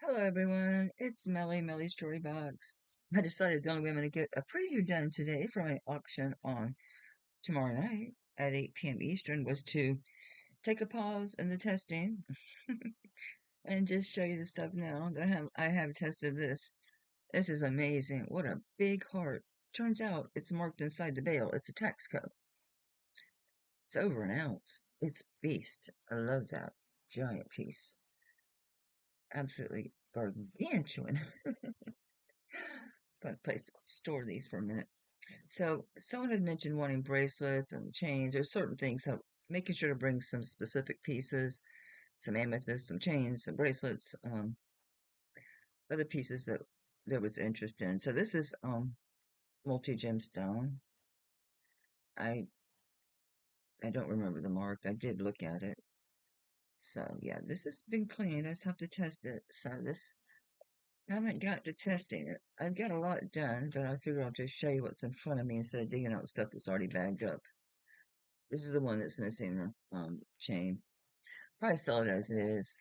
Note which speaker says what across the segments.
Speaker 1: Hello everyone, it's Melly Storybox. I decided the only way I'm going to get a preview done today for my auction on tomorrow night at 8 p.m. Eastern was to take a pause in the testing and just show you the stuff now that I have tested this. This is amazing. What a big heart. Turns out it's marked inside the bale. It's a tax code. It's over an ounce. It's beast. I love that giant piece. Absolutely gargantuan. Fun place to store these for a minute. So someone had mentioned wanting bracelets and chains or certain things. So making sure to bring some specific pieces, some amethyst, some chains, some bracelets, other pieces that there was interest in. So this is multi-gemstone. I I don't remember the mark. I did look at it. So yeah, this has been cleaned. I just have to test it. So this I haven't got to testing it. I've got a lot done, but I figure I'll just show you what's in front of me instead of digging out stuff that's already bagged up. This is the one that's missing the chain. Probably sell it as it is.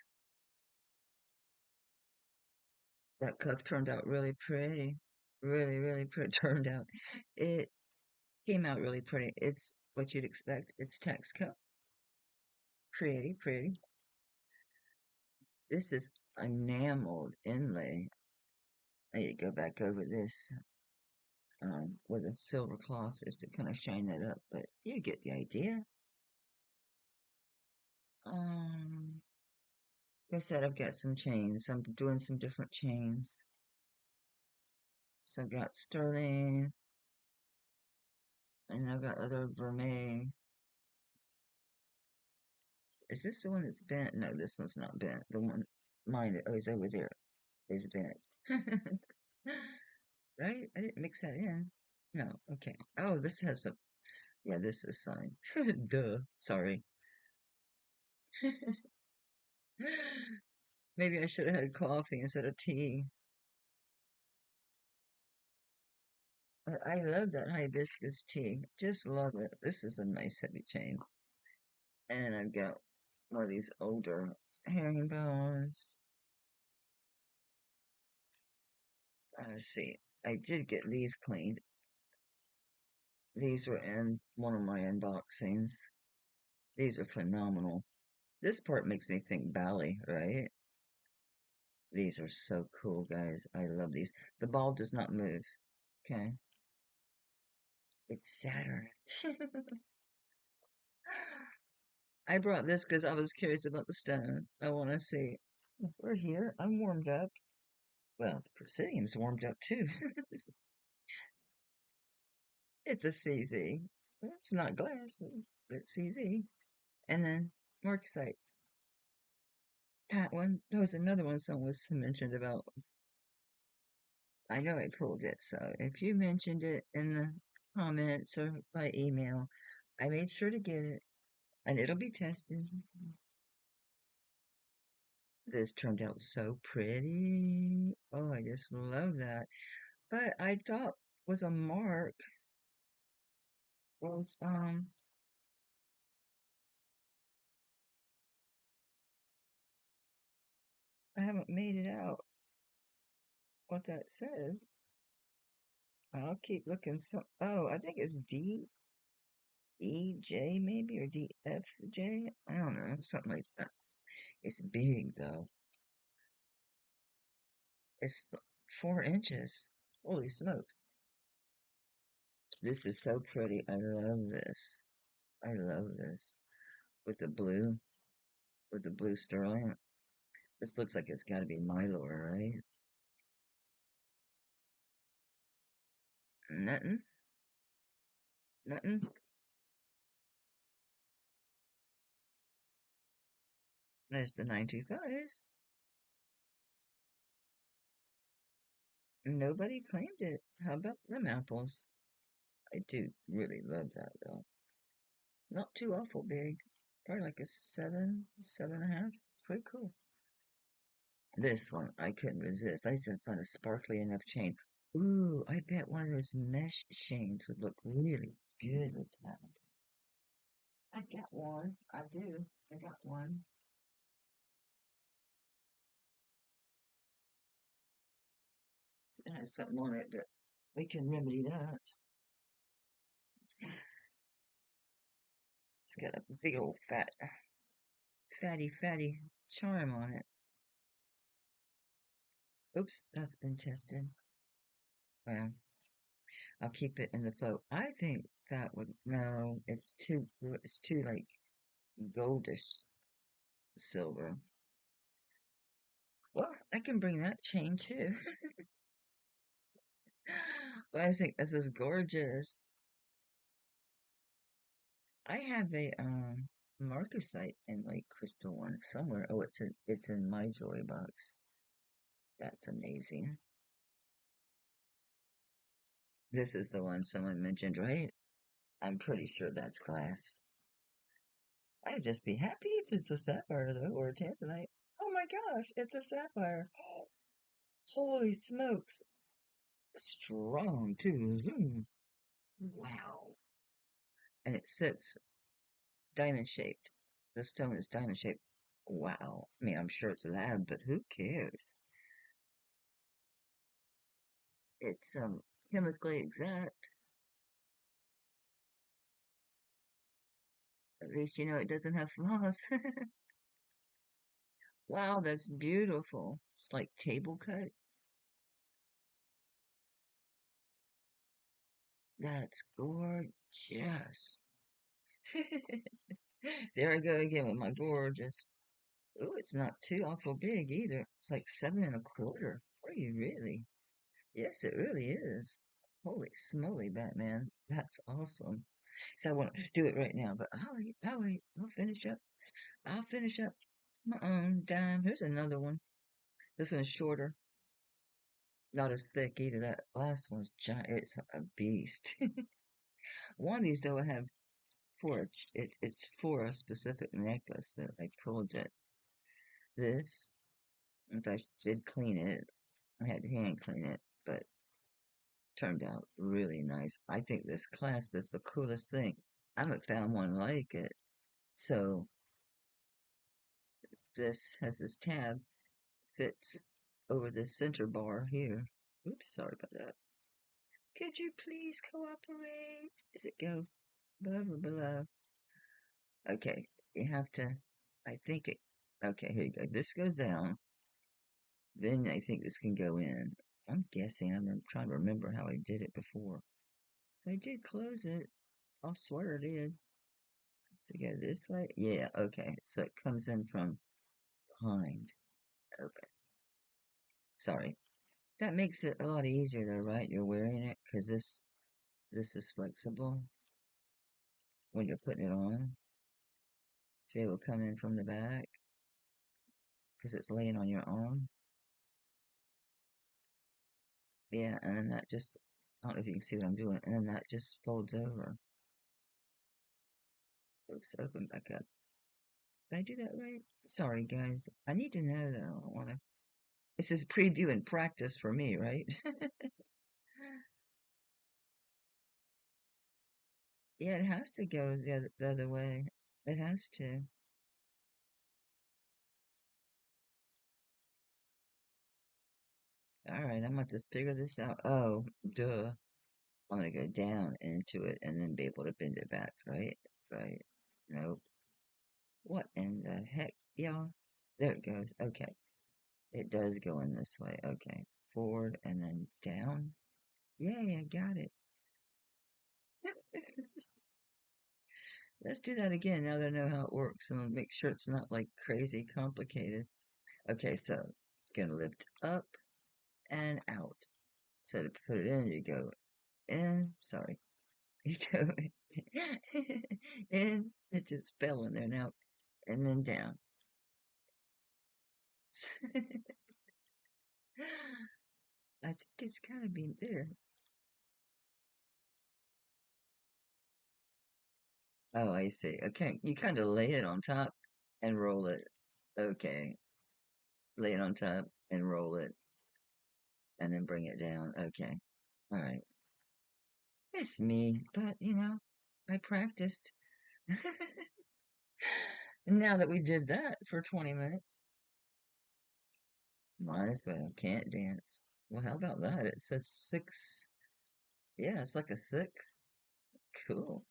Speaker 1: That cuff turned out really pretty. Really pretty turned out. It came out really pretty. It's what you'd expect. It's a text cup. Pretty. This is enameled inlay. I need to go back over this with a silver cloth just to kind of shine that up, but you get the idea. Um, like I said, I've got some chains. I'm doing some different chains. So I've got sterling, and I've got other vermeil. Is this the one that's bent? No, this one's not bent. The one mine that is over there is bent. Right? I didn't mix that in. No, okay. Oh, this has the yeah, this is signed. Duh. Sorry. Maybe I should have had coffee instead of tea. I love that hibiscus tea. Just love it. This is a nice heavy chain. And I've got one of these older herringbones. Let's see. I did get these cleaned. These were in one of my unboxings. These are phenomenal. This part makes me think Bali, right? These are so cool, guys. I love these. The ball does not move, okay? It's Saturn. I brought this because I was curious about the stone. I want to see. We're here. I'm warmed up. Well, the Presidium's warmed up too. It's a CZ. It's not glass, it's CZ. And then Marcasites. That one, there was another one someone was mentioned about. I know I pulled it, so if you mentioned it in the comments or by email, I made sure to get it, and it'll be tested. This turned out so pretty. Oh, I just love that. But I thought was a mark was I haven't made it out what that says. I'll keep looking. Oh, I think it's DEJ maybe or DFJ. I don't know, something like that. It's big though. It's 4 inches. Holy smokes. This is so pretty. I love this. I love this. With the blue, with the blue sterling. This looks like it's got to be Mylor, right? Nothing. Nothing. There's the 925. Nobody claimed it. How about them apples? I do really love that though. Not too awful big. Probably like a 7.5. Pretty cool. This one, I couldn't resist. I just didn't find a sparkly enough chain. Ooh, I bet one of those mesh chains would look really good with that. I got one. I do. I got one. It has something on it, but we can remedy that. It's got a big old fatty charm on it. Oops, that's been tested. Well, I'll keep it in the float. I think that would, no, it's too like goldish silver. Well, I can bring that chain too. But I think this is gorgeous. I have a marcasite and like crystal one somewhere. Oh, it's in my jewelry box. That's amazing. This is the one someone mentioned, right? I'm pretty sure that's glass. I'd just be happy if it's a sapphire though, or a tanzanite. Oh my gosh, it's a sapphire. Holy smokes. Strong too. Zoom. Wow. And it sits diamond shaped. The stone is diamond shaped. Wow. I mean, I'm sure it's a lab, but who cares? It's chemically exact. At least you know it doesn't have flaws. Wow, that's beautiful. It's like table cut. That's gorgeous. There I go again with my gorgeous. Oh, it's not too awful big either. It's like 7 1/4. Are you really? Yes, it really is. Holy smoly, Batman. That's awesome. So I want to do it right now, but I'll wait. I'll finish up. I'll finish up my own dime. Here's another one. This one's shorter. Not as thick either. That last one's giant. It's a beast. One of these though I have for it's for a specific necklace that I pulled it. This, in fact, did clean it. I had to hand clean it, but turned out really nice. I think this clasp is the coolest thing. I haven't found one like it. So this has this tab, fits over this center bar here. Oops, sorry about that. Could you please cooperate? Does it go above or below? Okay, you have to, I think it, okay, here you go. This goes down. Then I think this can go in. I'm guessing, I'm trying to remember how I did it before. So I did close it. I swear I did. So go this way. Yeah, okay. So it comes in from behind. Okay. Sorry. That makes it a lot easier though, right? You're wearing it because this is flexible when you're putting it on. So it will come in from the back because it's laying on your arm. Yeah, and then that just, I don't know if you can see what I'm doing, and then that just folds over. Oops, open back up. Did I do that right? Sorry, guys. I need to know though. I want to. This is preview and practice for me, right? Yeah, it has to go the other way. It has to. All right, I'm going to figure this out. Oh, duh. I'm gonna go down into it and then be able to bend it back, right? Right. Nope. What in the heck, y'all? There it goes. Okay. It does go in this way. Okay. Forward and then down. Yay, I got it. Let's do that again now that I know how it works and make sure it's not like crazy complicated. Okay, so gonna lift up and out. So to put it in, you go in, sorry, you go in, it just fell in there now, and then down. I think it's gotta be there. Oh, I see. Okay, you kind of lay it on top and roll it. Okay, lay it on top and roll it, and then bring it down. Okay, all right. It's me, but you know, I practiced. Now that we did that for 20 minutes, might as well. Can't dance. Well, how about that? It says 6. Yeah, it's like a 6. Cool.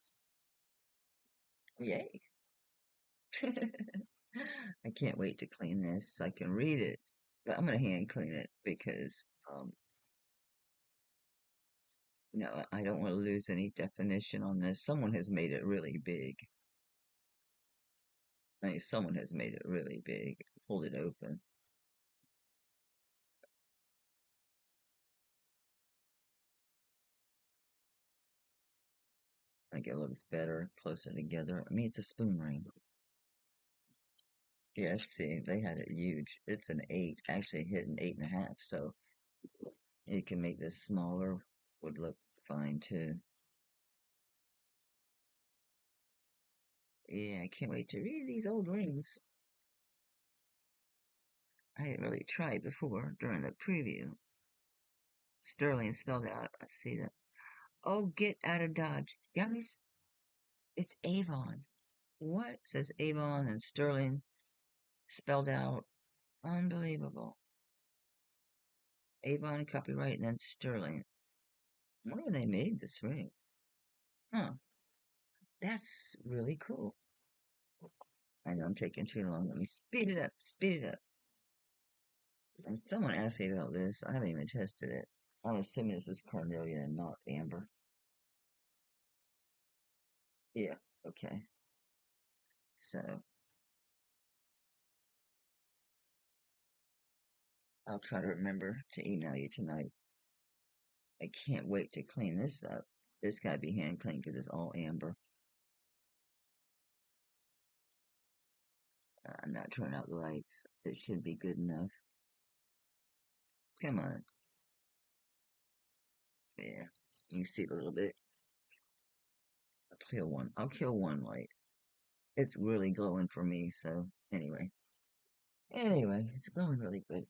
Speaker 1: Yay. I can't wait to clean this so I can read it. But I'm gonna hand clean it because no, I don't want to lose any definition on this. Someone has made it really big. I mean, someone has made it really big. Hold it open. I think it looks better, closer together. I mean, it's a spoon ring. Yeah, see, they had it huge. It's an 8, actually hit an 8.5, so you can make this smaller, would look fine too. Yeah, I can't wait to read these old rings. I didn't really try it before during the preview. Sterling spelled out. I see that. Oh, get out of Dodge. Guys, it's Avon. What? It says Avon and Sterling spelled out. Unbelievable. Avon copyright and then Sterling. I wonder when they made this ring. Huh. That's really cool. I know I'm taking too long. Let me speed it up. Speed it up. And someone asked me about this. I haven't even tested it. I'm assuming this is carnelian and not amber. Yeah. Okay. So I'll try to remember to email you tonight. I can't wait to clean this up. This gotta be hand cleaned because it's all amber. I'm not turning out the lights. It should be good enough. Come on. Yeah. You can see it a little bit. I'll kill one. I'll kill one light. It's really glowing for me, so anyway. Anyway, it's glowing really good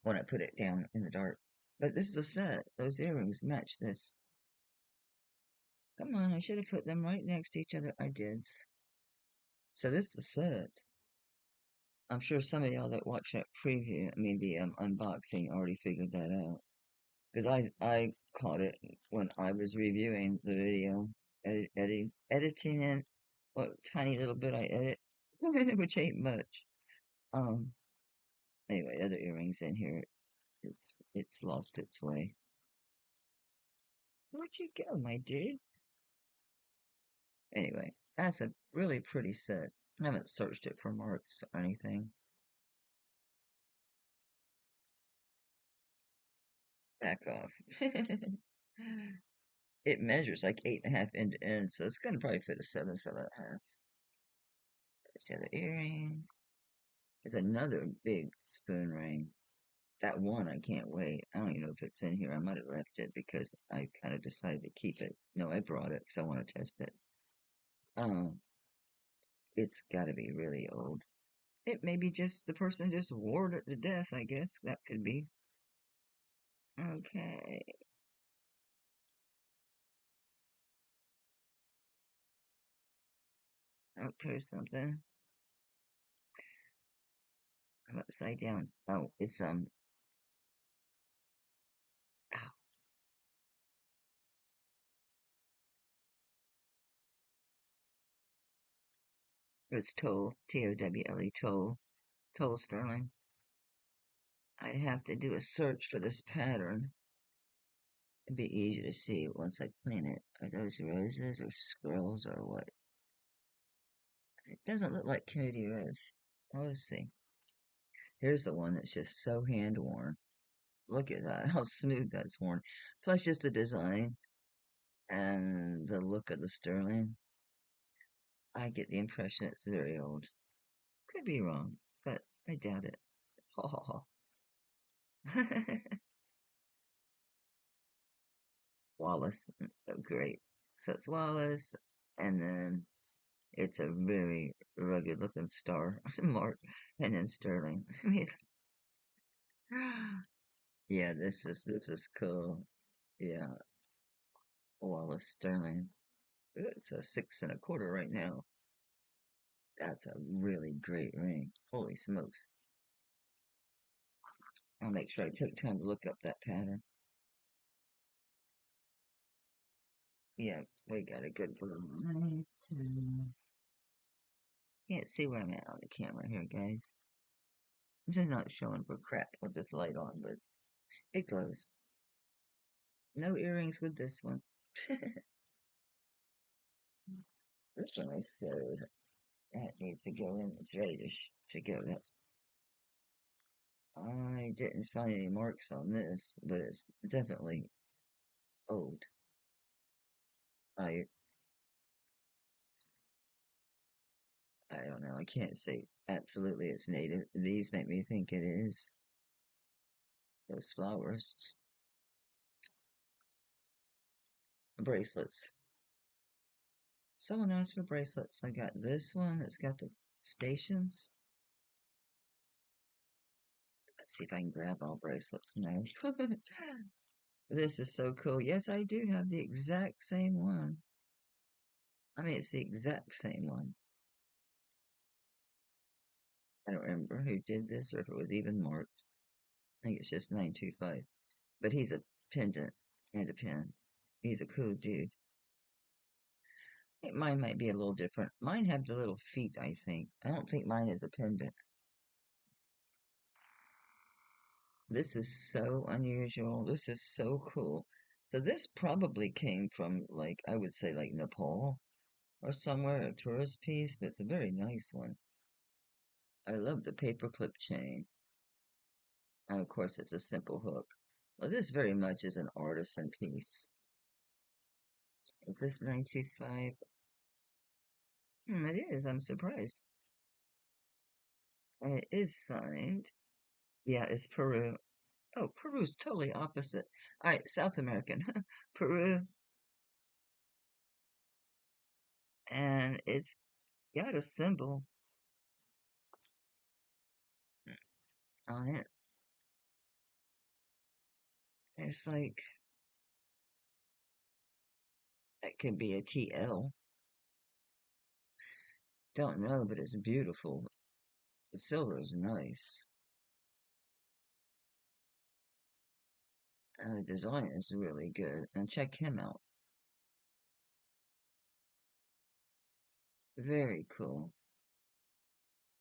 Speaker 1: when I put it down in the dark. But this is a set. Those earrings match this. Come on, I should have put them right next to each other. I did. So this is a set. I'm sure some of y'all that watch that preview, I mean the unboxing, already figured that out. Because I caught it when I was reviewing the video, editing in what tiny little bit I edit, which ain't much. Um. Anyway, other earrings in here. It's lost its way. Where'd you go, my dude? Anyway, that's a really pretty set. I haven't searched it for marks or anything. Back off. It measures like 8.5 end to end, so it's gonna probably fit a 7, 7.5. There's the other earring. There's another big spoon ring. That one, I can't wait. I don't even know if it's in here. I might have left it because I kind of decided to keep it. No, I brought it because I want to test it. Um, it's got to be really old. It may be just the person just wore it to death, I guess. That could be. Okay. Okay, something. I'm upside down. Oh, ow, it's Toll, Towle, Toll, Toll Sterling. I'd have to do a search for this pattern. It'd be easy to see once I clean it. Are those roses or squirrels or what? It doesn't look like Katie Rose. Well, let's see. Here's the one that's just so hand worn. Look at that, how smooth that's worn. Plus just the design and the look of the sterling. I get the impression it's very old. Could be wrong, but I doubt it. Ha ha ha. Wallace. Oh, great. So it's Wallace, and then it's a very rugged looking star, Mark, and then Sterling. I mean, yeah, this is cool. Yeah, Wallace Sterling. It's a 6.25 right now. That's a really great ring. Holy smokes. I'll make sure I take time to look up that pattern. Yeah, we got a good blue. Nice too. Can't see where I'm at on the camera here, guys. This is not showing for crap with this light on, but it glows. No earrings with this one. This one I showed. That needs to go in. It's ready to go. I didn't find any marks on this, but it's definitely old. I I don't know. I can't say absolutely it's native. These make me think it is. Those flowers. Bracelets. Someone asked for bracelets. I got this one. It's got the stations. Let's see if I can grab all bracelets now. This is so cool. Yes, I do have the exact same one. I mean, it's the exact same one. I don't remember who did this or if it was even marked. I think it's just 925. But he's a pendant and a pin. He's a cool dude. Mine might be a little different. Mine have the little feet, I think. I don't think mine is a pendant. This is so unusual. This is so cool. So this probably came from, like, I would say, like Nepal or somewhere, a tourist piece, but it's a very nice one. I love the paperclip chain. And of course, it's a simple hook. Well, this very much is an artisan piece. Is this 925? It is. I'm surprised. And it is signed. Yeah, it's Peru. Oh, Peru's totally opposite. All right, South American. Peru. And it's got a symbol on it. It's like, that could be a TL. Don't know, but it's beautiful. The silver is nice. And the design is really good. And check him out. Very cool.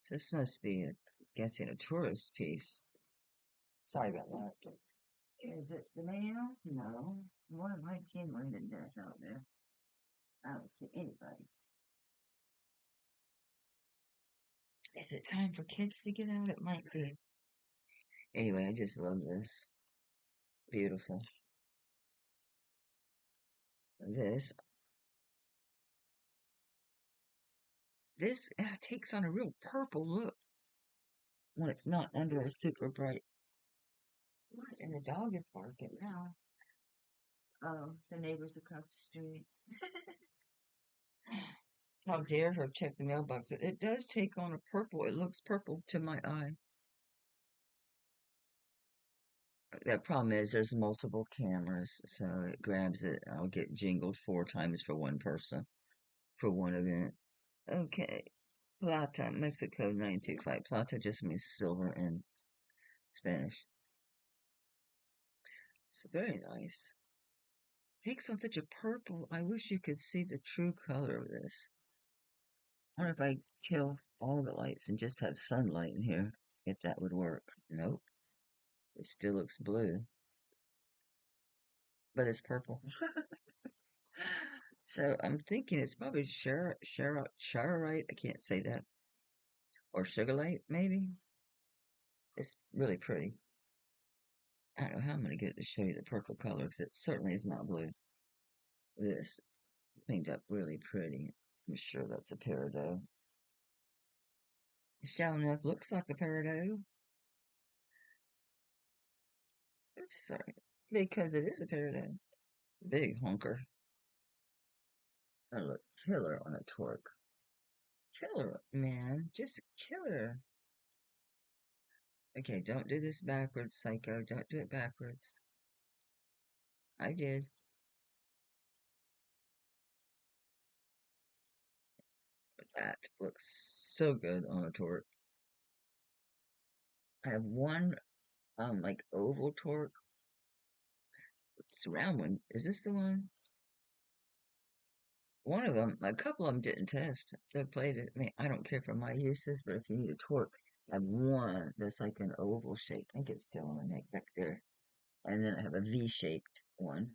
Speaker 1: This must be, I'm guessing, a tourist piece. Sorry about that. Is it the mail? No. One of my kin landed death out there. I don't see anybody. Is it time for kids to get out? It might be. Anyway, I just love this. Beautiful. This. This takes on a real purple look when it's not under a super bright. What? And the dog is barking now. Oh, the neighbors across the street. How dare her check the mailbox? But it does take on a purple. It looks purple to my eye. That problem is there's multiple cameras, so it grabs it. I'll get jingled 4 times for one person for one event. Okay. Plata, Mexico 925. Plata just means silver in Spanish. It's very nice. Takes on such a purple. I wish you could see the true color of this. I wonder if I kill all the lights and just have sunlight in here, if that would work. Nope. It still looks blue, but it's purple. So I'm thinking it's probably Charite. I can't say that. Or Sugarlight, maybe. It's really pretty. I don't know how I'm going to get it to show you the purple color, because it certainly is not blue. This cleaned up really pretty. I'm sure that's a peridot. Shallow enough looks like a peridot. Oops, sorry. Because it is a peridot. Big honker. I look killer on a torque. Killer, man. Just killer. Okay, don't do this backwards, psycho. Don't do it backwards. I did. That looks so good on a torque. I have one like oval torque. It's a round one. Is this the one? One of them, a couple of them didn't test. They played it. I mean, I don't care for my uses, but if you need a torque, I have one that's like an oval shape. I think it's still on the neck back there. And then I have a V-shaped one.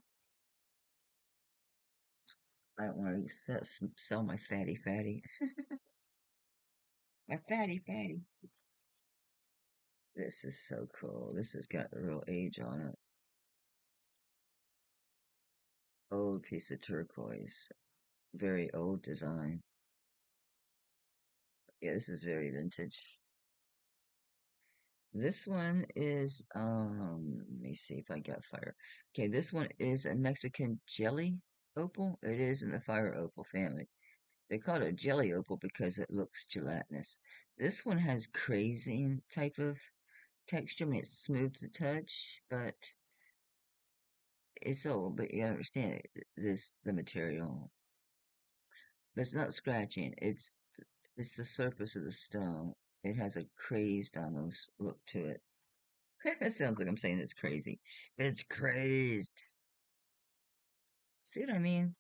Speaker 1: I don't want to sell my fatty. My fatty. This is so cool. This has got a real age on it. Old piece of turquoise. Very old design. Yeah, this is very vintage. This one is, let me see if I got fire. Okay, this one is a Mexican jelly opal. It is in the fire opal family. They call it a jelly opal because it looks gelatinous. This one has crazing type of texture. I mean, it's smooth to touch, but it's old. But you understand the material. It's not scratching. It's the surface of the stone. It has a crazed almost look to it. That sounds like I'm saying it's crazy. It's crazed. See what I mean?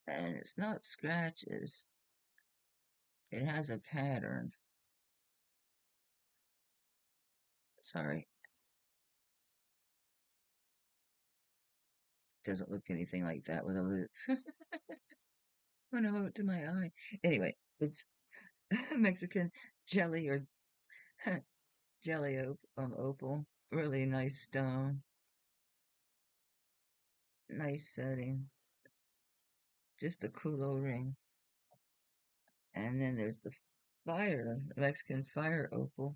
Speaker 1: And it's not scratches. It has a pattern. Sorry. Doesn't look anything like that with a loop. When I hold it to my eye. Anyway, it's Mexican jelly or jelly opal. Really nice stone. Nice setting. Just a cool little ring. And then there's the Mexican fire opal.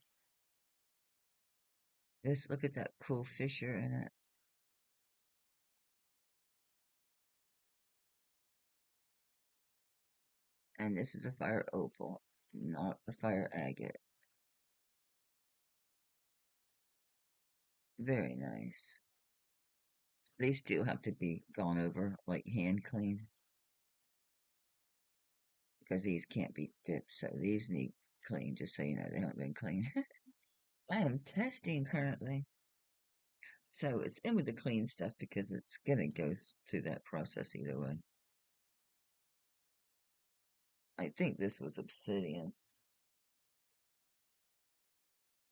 Speaker 1: This, look at that cool fissure in it. And this is a fire opal, not a fire agate. Very nice. They still have to be gone over, like hand clean, because these can't be dipped. So these need clean, just so you know, they haven't been cleaned. I am testing currently. So it's in with the clean stuff because it's gonna go through that process either way. I think this was obsidian.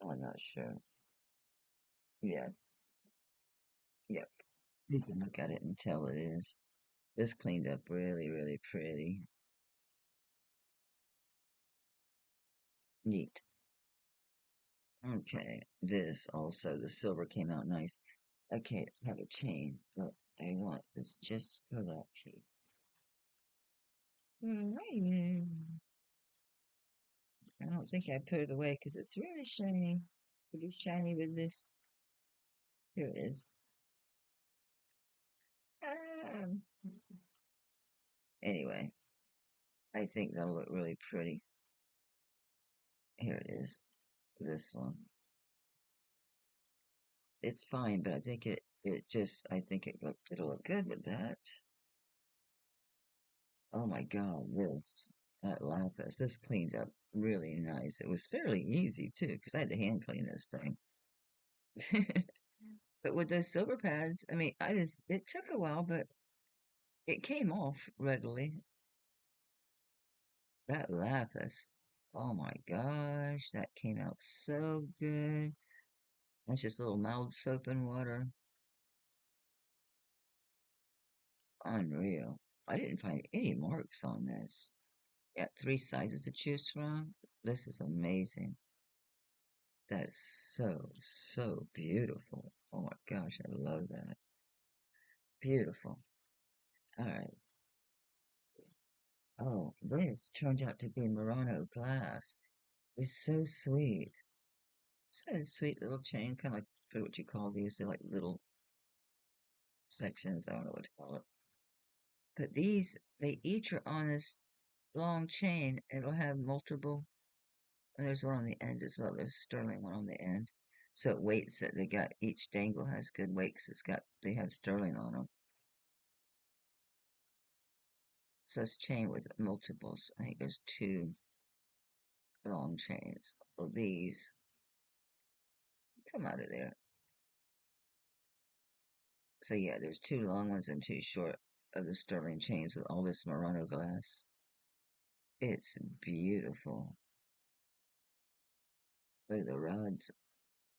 Speaker 1: I'm not sure. Yeah, yep. You can look at it and tell it is. This cleaned up really pretty. Neat. Okay, this also, the silver came out nice. Okay, I have a chain, but I want this just for that piece. Alright. I don't think I put it away because it's really shiny. Pretty shiny with this. Here it is. Um, anyway, I think that'll look really pretty. Here it is. This one. It's fine, but I think I think it'll look good with that. Oh my God, that lapis, this cleaned up really nice. It was fairly easy too, because I had to hand clean this thing. But with those silver pads, I mean, it took a while, but it came off readily. That lapis, oh my gosh, that came out so good. That's just a little mild soap and water. Unreal. I didn't find any marks on this. Yeah, 3 sizes to choose from. This is amazing. That is so beautiful. Oh my gosh, I love that. Beautiful. All right. Oh, this turned out to be Murano glass. It's so sweet. It's got a sweet little chain, kind of like what you call these. They're like little sections. I don't know what to call it. But these, they each are on this long chain. It'll have multiple, and there's one on the end as well. There's a sterling one on the end. So it weights it. They got each dangle has good weights. They have sterling on them. So it's chain with multiples. I think there's 2 long chains. these come out of there. So yeah, there's two long ones and two short of the sterling chains with all this Murano glass. It's beautiful. Look at the rods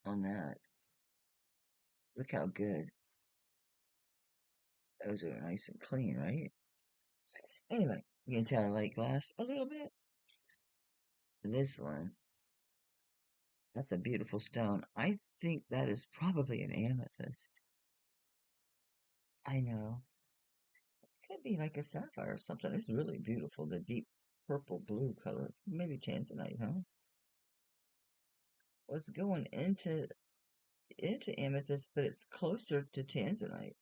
Speaker 1: on that. Look how good. Those are nice and clean, right? Anyway, you can tell I like glass a little bit. This one, that's a beautiful stone. I think that is probably an amethyst. I know. Could be like a sapphire or something. It's really beautiful. The deep purple blue color. Maybe tanzanite, huh? What's going into amethyst, but it's closer to tanzanite.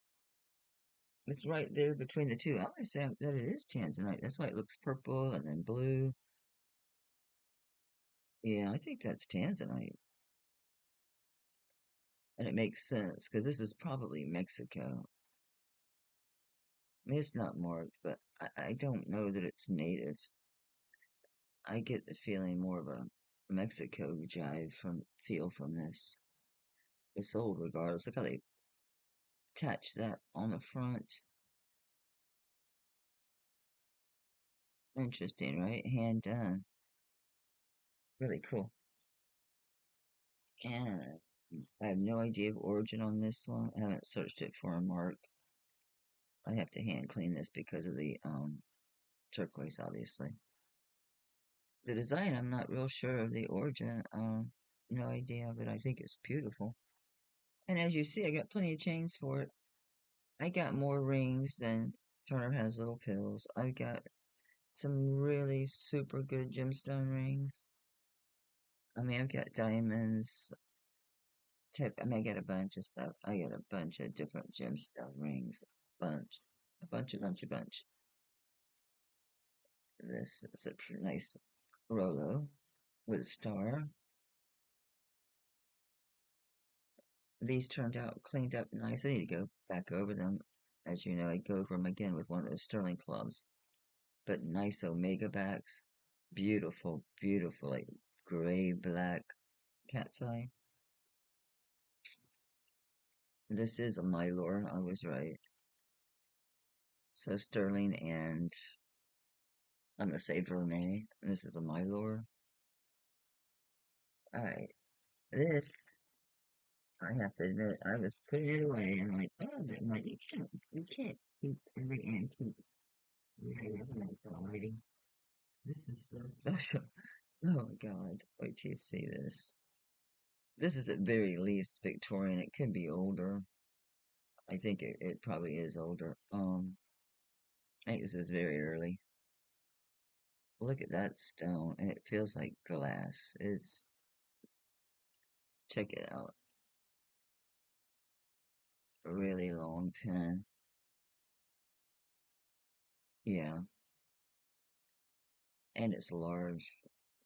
Speaker 1: It's right there between the two. I would say that it is tanzanite. That's why it looks purple and then blue. Yeah, I think that's tanzanite. And it makes sense because this is probably Mexico. I mean, it's not marked, but I don't know that it's native. I get the feeling more of a Mexico jive feel from this. It's old regardless. Look how they attach that on the front. Interesting, right? Hand done. Really cool. And I have no idea of origin on this one. I haven't searched it for a mark. I have to hand clean this because of the turquoise, obviously. The design, I'm not real sure of the origin. No idea, but I think it's beautiful. And as you see, I got plenty of chains for it. I got more rings than Turner has little pills. I've got some really super good gemstone rings. I mean, I've got diamonds. I mean, I got a bunch of stuff. I got a bunch of different gemstone rings. A bunch. This is a pretty nice Rolo with a star. These turned out cleaned up nice. I need to go back over them. As you know, I go over them again with one of those sterling clubs. But nice omega backs. Beautiful, beautiful, like gray, black cat's eye. This is a Mylor, I was right. So sterling and I'm gonna say vermeil. This is a Mylor. Alright. This I have to admit, I was putting it away and I'm like, oh, that might you can't keep every antique. Already. This is so special. Oh my god. Wait till you see this. This is at very least Victorian. It could be older. I think it probably is older. I think this is very early. Look at that stone, and it feels like glass. It's check it out. A really long pin. Yeah, and it's large.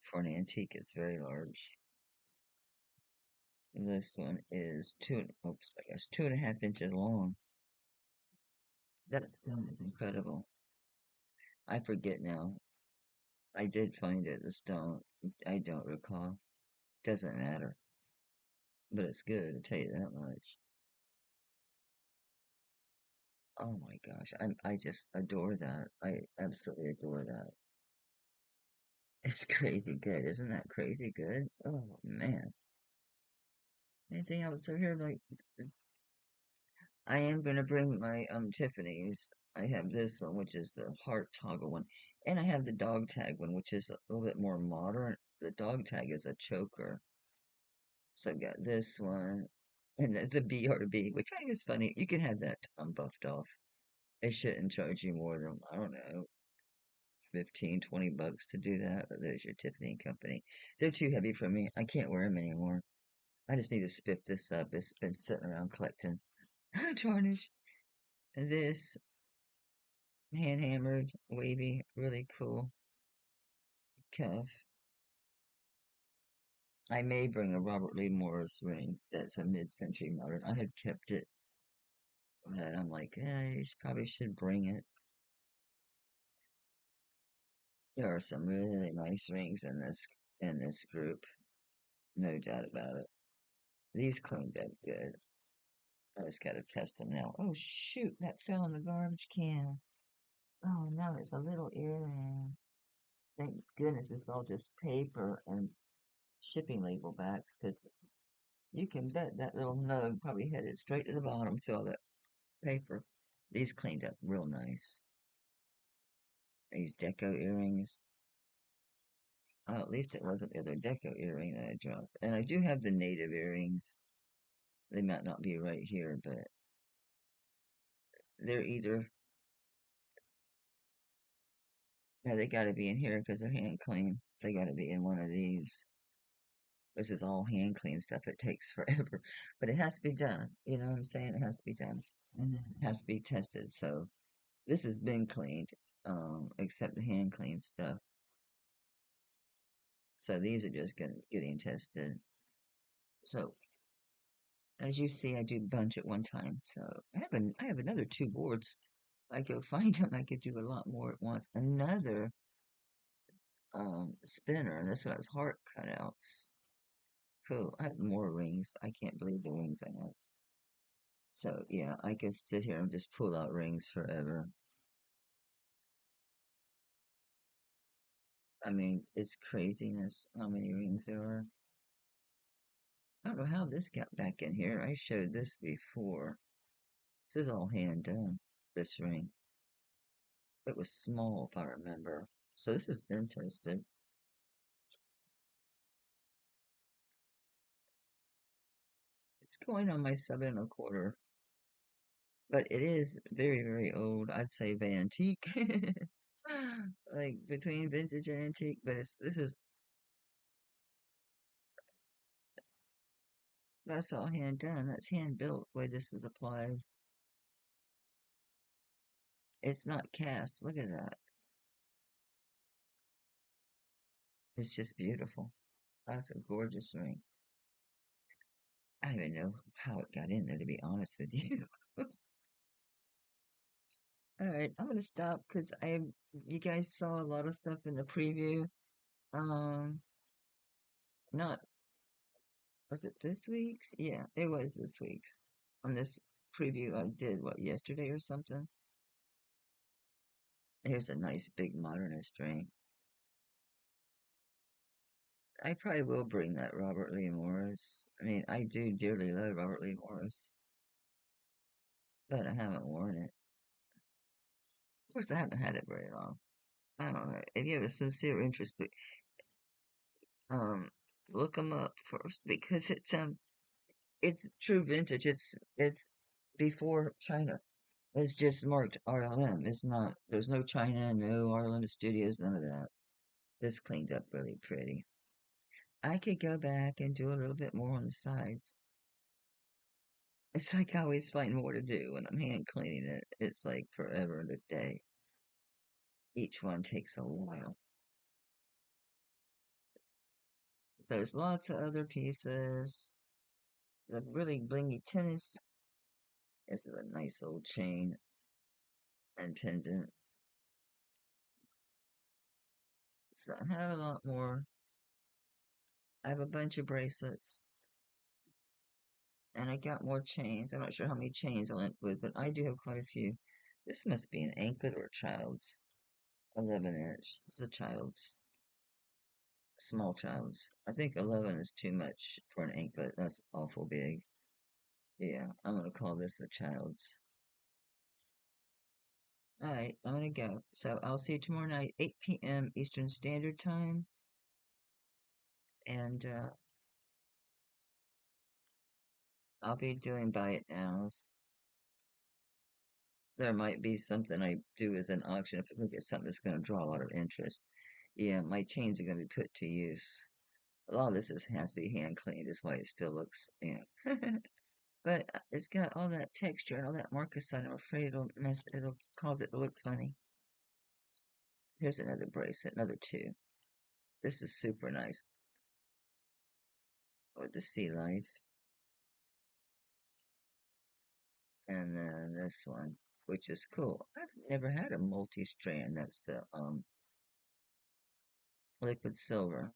Speaker 1: For an antique, it's very large. This one is oops, I guess 2.5 inches long. That stone is incredible. I forget now. I did find it, the stone. I don't recall. Doesn't matter. But it's good, I'll tell you that much. Oh my gosh, I just adore that. I absolutely adore that. It's crazy good. Isn't that crazy good? Oh man. Anything else over here? Like I am gonna bring my Tiffany's. I have this one, which is the heart toggle one, and I have the dog tag one, which is a little bit more modern. The dog tag is a choker. So I've got this one, and it's a BRB, which I think is funny. You can have that buffed off. It shouldn't charge you more than, I don't know, 15, 20 bucks to do that. But there's your Tiffany company. They're too heavy for me. I can't wear them anymore. I just need to spiff this up. It's been sitting around collecting tarnish. And this hand hammered, wavy, really cool cuff. I may bring a Robert Lee Morris ring that's a mid-century modern. I had kept it, but I'm like, you probably should bring it. There are some really nice rings in this group. No doubt about it. These cleaned up good. I just gotta test them now. Oh shoot, that fell in the garbage can. Oh no, it's a little earring. Thank goodness it's all just paper and shipping label backs, because you can bet that little nug probably headed straight to the bottom, filled that paper. These cleaned up real nice. These deco earrings. Oh, at least it wasn't the other deco earring that I dropped. And I do have the native earrings. They might not be right here, but they're either, yeah, they gotta be in here because they're hand clean. They gotta be in one of these. This is all hand clean stuff. It takes forever, but it has to be done. You know what I'm saying? It has to be done. And it has to be tested. So this has been cleaned, except the hand clean stuff. So these are just getting tested. So as you see, I do a bunch at one time. So I have another two boards. I go find them. I could do a lot more at once. Another spinner, and this one has heart cutouts. Cool. I have more rings. I can't believe the rings I have. So yeah, I could sit here and just pull out rings forever. I mean, it's craziness how many rings there are. I don't know how this got back in here. I showed this before. This is all hand done. This ring. It was small, if I remember. So this has been tested. It's going on my 7 1/4, but it is very, very old. I'd say antique, like between vintage and antique. But this is that's all hand done. That's hand built. The way this is applied. It's not cast. Look at that. It's just beautiful. That's a gorgeous ring. I don't even know how it got in there, to be honest with you. All right, I'm gonna stop because you guys saw a lot of stuff in the preview. Um, not was it this week's? Yeah, it was this week's. On this preview I did what yesterday or something. Here's a nice big modernist ring. I probably will bring that Robert Lee Morris. I mean, I do dearly love Robert Lee Morris, but I haven't worn it. Of course, I haven't had it very long. I don't know. If you have a sincere interest, but um, look them up first because it's true vintage. It's before China. It's just marked RLM. It's not. There's no China, no RLM Studios, none of that. This cleaned up really pretty. I could go back and do a little bit more on the sides. It's like I always find more to do when I'm hand cleaning it. It's like forever and a day. Each one takes a while. So there's lots of other pieces. The really blingy tennis. This is a nice old chain and pendant. So I have a lot more. I have a bunch of bracelets. And I got more chains. I'm not sure how many chains I went with, but I do have quite a few. This must be an anklet or a child's. 11 inch. It's a child's. Small child's. I think 11 is too much for an anklet. That's awful big. Yeah, I'm gonna call this a child's. Alright, I'm gonna go. So I'll see you tomorrow night, 8 p.m. Eastern Standard Time. And I'll be doing buy it nows. There might be something I do as an auction if I look at something that's going to draw a lot of interest. Yeah, my chains are going to be put to use. A lot of this has to be hand cleaned, is why it still looks, but it's got all that texture and all that marcasite. I'm afraid it'll cause it to look funny. Here's another bracelet, another two. This is super nice. With the sea life. And then this one, which is cool. I've never had a multi-strand. That's the liquid silver.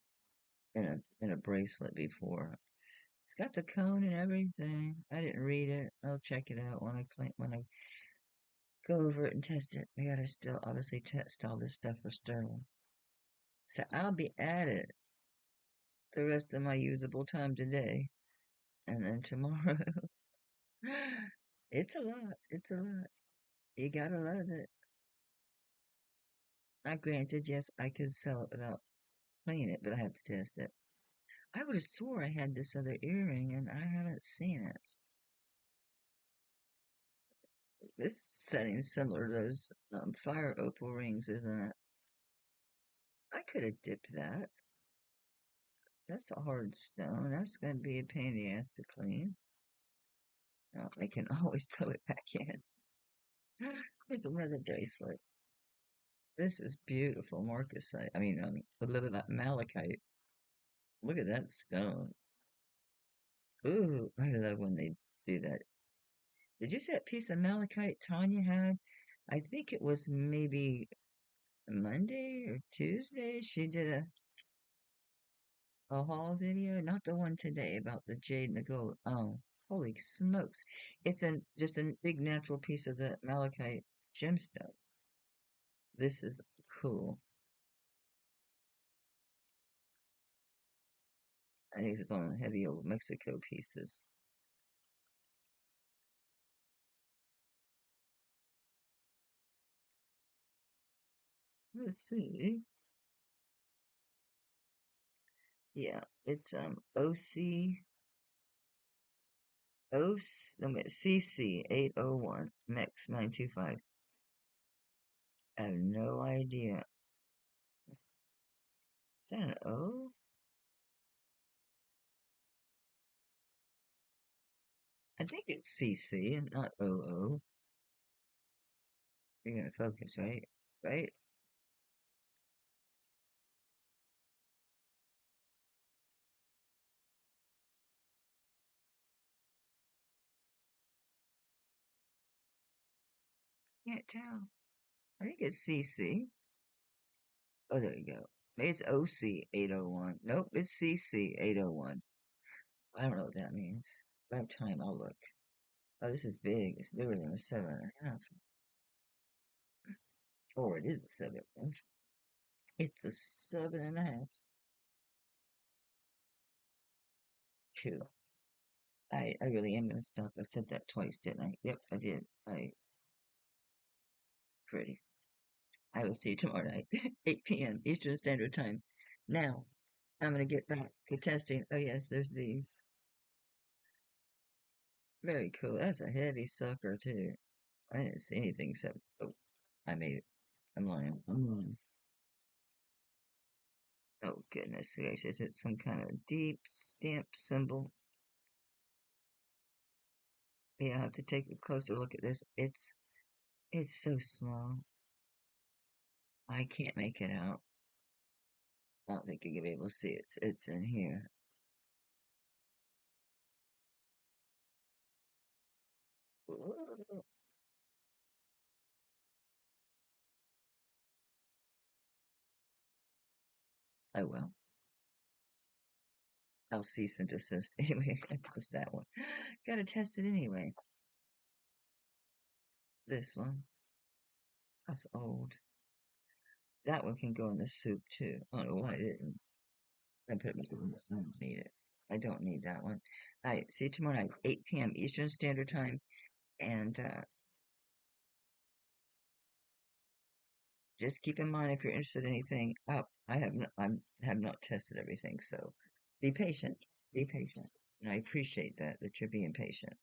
Speaker 1: in a bracelet before. It's got the cone and everything. I didn't read it. I'll check it out when I go over it and test it. I gotta still obviously test all this stuff for sterling. So I'll be at it the rest of my usable time today, and then tomorrow. It's a lot. It's a lot. You gotta love it. Now, granted, yes, I could sell it without playing it, but I have to test it. I would have swore I had this other earring, and I haven't seen it. This setting's similar to those fire opal rings, isn't it? I could have dipped that. That's a hard stone. That's going to be a pain in the ass to clean. Oh, I can always throw it back in. Here's another bracelet. This is beautiful marcasite. A little bit of malachite. Look at that stone. Ooh, I love when they do that. Did you see that piece of malachite Tanya had? I think it was maybe Monday or Tuesday. She did a haul video, not the one today about the jade and the gold. Oh, holy smokes. It's just a big natural piece of the malachite gemstone. This is cool. I think it's on heavy old Mexico pieces. Let's see. Yeah, it's CC 801 MEX 925. I have no idea. Is that an O? I think it's CC and not OO. You're gonna focus, right? Right? Can't tell. I think it's CC. Oh, there you go. Maybe it's OC 801. Nope, it's CC 801. I don't know what that means. If I have time, I'll look. Oh, this is big. It's bigger than a 7.5. Or it is a 7.5. It's a 7.5. Cool. I really am gonna stop. I said that twice, didn't I? Yep, I did. Pretty. I will see you tomorrow night, 8 p.m. Eastern Standard Time. Now, I'm gonna get back to testing. Oh yes, there's these. Very cool. That's a heavy sucker too. I didn't see anything except, oh, I made it. I'm lying. I'm lying. Oh goodness gracious, it's some kind of deep stamp symbol. Yeah, I have to take a closer look at this. It's so small. I can't make it out. I don't think you're gonna be able to see it. It's in here. Ooh. Oh well. I'll cease and desist. Anyway, I close that one. Gotta test it anyway. This one. That's old. That one can go in the soup too. I don't know why I didn't. I put it in the I don't need it. I don't need that one. All right, see you tomorrow night, 8 p.m. Eastern Standard Time. And just keep in mind if you're interested in anything up. I have not tested everything, so be patient. Be patient. And I appreciate that you're being patient.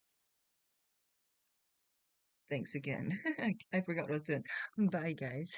Speaker 1: Thanks again. I forgot what I was doing. Bye, guys.